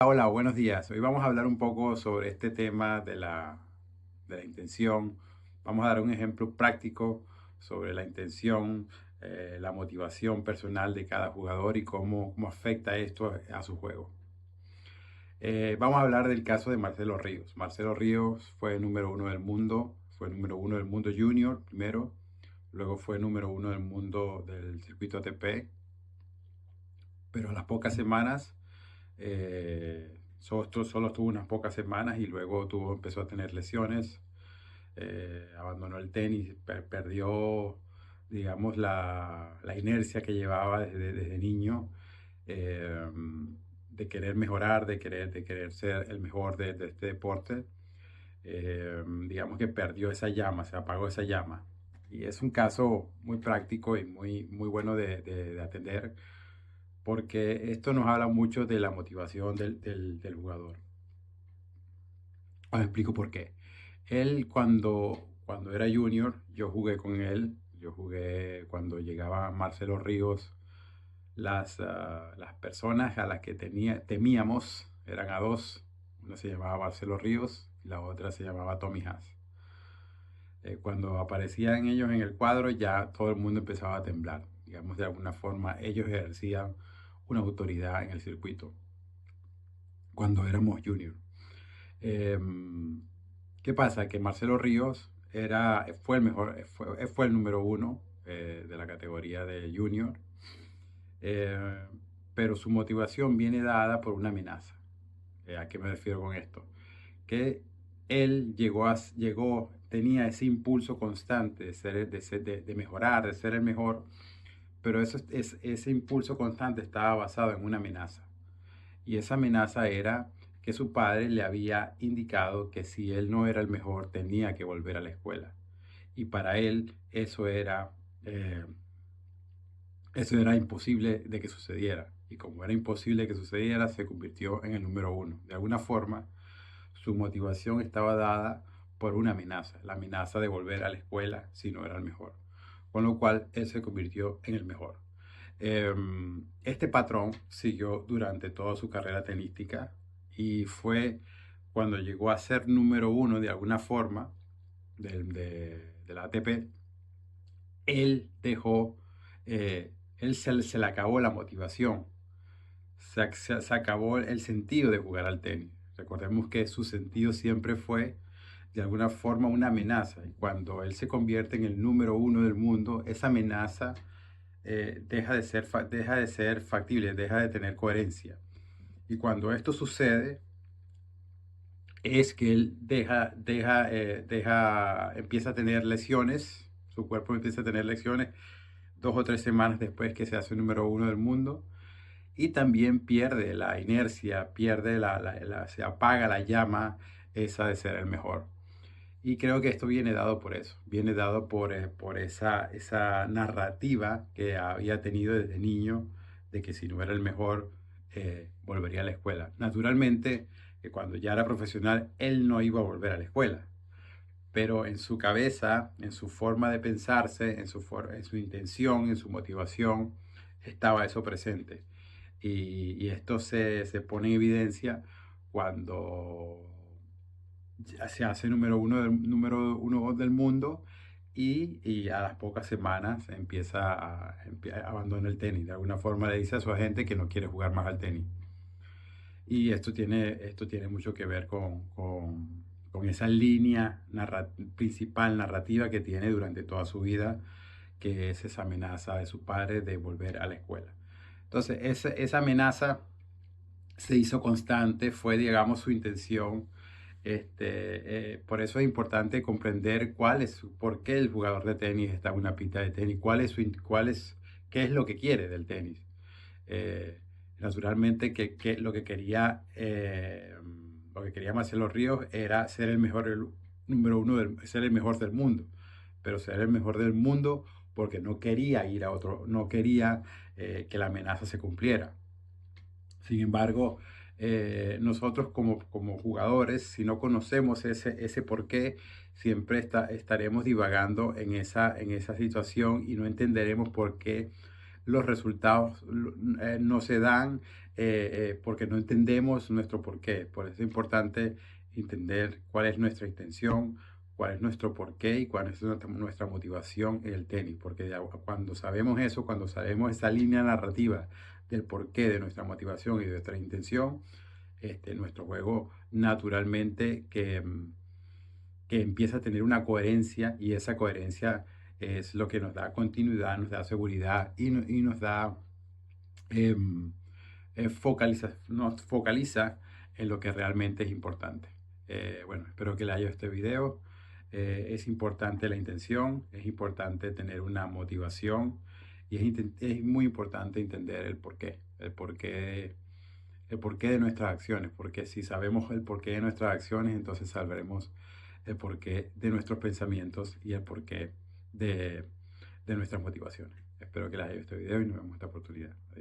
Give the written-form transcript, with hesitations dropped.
Hola, buenos días. Hoy vamos a hablar un poco sobre este tema de la intención. Vamos a dar un ejemplo práctico sobre la intención, la motivación personal de cada jugador y cómo afecta esto a su juego. Vamos a hablar del caso de Marcelo Ríos. Marcelo Ríos fue número uno del mundo, fue número uno del mundo junior primero, luego fue número uno del mundo del circuito ATP, pero a las pocas semanas solo estuvo unas pocas semanas y luego empezó a tener lesiones, abandonó el tenis, perdió, digamos, la inercia que llevaba desde niño, eh, de querer mejorar, de querer ser el mejor de este deporte. Digamos que perdió esa llama, se apagó esa llama. Y es un caso muy práctico y muy bueno de atender, porque esto nos habla mucho de la motivación del jugador. Os explico por qué. Él cuando era junior, yo jugué con él, yo jugué cuando llegaba Marcelo Ríos, las personas a las que temíamos eran a dos, una se llamaba Marcelo Ríos y la otra se llamaba Tommy Haas. Cuando aparecían ellos en el cuadro ya todo el mundo empezaba a temblar, digamos de alguna forma ellos ejercían una autoridad en el circuito cuando éramos junior. Em, ¿Qué pasa? Que Marcelo Ríos fue el mejor, fue el número uno de la categoría de junior, eh, pero su motivación viene dada por una amenaza. ¿A qué me refiero con esto? Que él tenía ese impulso constante de mejorar, de ser el mejor, pero ese impulso constante estaba basado en una amenaza. Y esa amenaza era que su padre le había indicado que si él no era el mejor tenía que volver a la escuela. Y para él eso era imposible de que sucediera. Y como era imposible que sucediera, se convirtió en el número uno. De alguna forma, su motivación estaba dada por una amenaza, la amenaza de volver a la escuela si no era el mejor. Con lo cual, él se convirtió en el mejor. Este patrón siguió durante toda su carrera tenística y fue cuando llegó a ser número uno de alguna forma de la ATP. Él dejó, él se le acabó la motivación, se acabó el sentido de jugar al tenis. Recordemos que su sentido siempre fue de alguna forma una amenaza, y cuando él se convierte en el número uno del mundo, esa amenaza deja de ser factible, deja de tener coherencia. Y cuando esto sucede, es que él empieza a tener lesiones, su cuerpo empieza a tener lesiones 2 o 3 semanas después que se hace número uno del mundo, y también pierde la inercia, se apaga la llama esa de ser el mejor. Y creo que esto viene dado por eso, viene dado por esa narrativa que había tenido desde niño, de que si no era el mejor, volvería a la escuela. Naturalmente, que cuando ya era profesional, él no iba a volver a la escuela, pero en su cabeza, en su forma de pensarse, en su intención, en su motivación, estaba eso presente. Y esto se pone en evidencia cuando se hace número uno del mundo, y a las pocas semanas abandona el tenis. De alguna forma le dice a su agente que no quiere jugar más al tenis. Y esto tiene mucho que ver con esa línea principal narrativa que tiene durante toda su vida, que es esa amenaza de su padre de volver a la escuela. Entonces, esa amenaza se hizo constante, fue, digamos, su intención. Por eso es importante comprender por qué el jugador de tenis está en una pista de tenis, qué es lo que quiere del tenis. Eh, Naturalmente, lo que quería Marcelo Ríos era ser el número uno, ser el mejor del mundo, pero ser el mejor del mundo porque no quería ir a otro, no quería que la amenaza se cumpliera. Sin embargo, nosotros como jugadores, si no conocemos ese por qué, siempre estaremos divagando en esa situación y no entenderemos por qué los resultados no se dan porque no entendemos nuestro porqué. Por eso es importante entender cuál es nuestra intención, cuál es nuestro porqué y cuál es nuestra motivación en el tenis. Porque cuando sabemos eso, cuando sabemos esa línea narrativa del porqué de nuestra motivación y de nuestra intención, nuestro juego naturalmente que empieza a tener una coherencia, y esa coherencia es lo que nos da continuidad, nos da seguridad y nos da em, nos focaliza en lo que realmente es importante. Bueno, espero que le haya este video. Es importante la intención, es importante tener una motivación y es muy importante entender el porqué de nuestras acciones, porque si sabemos el porqué de nuestras acciones, entonces sabremos el porqué de nuestros pensamientos y el porqué de nuestras motivaciones. Espero que les haya gustado este video y nos vemos en esta oportunidad. Adiós.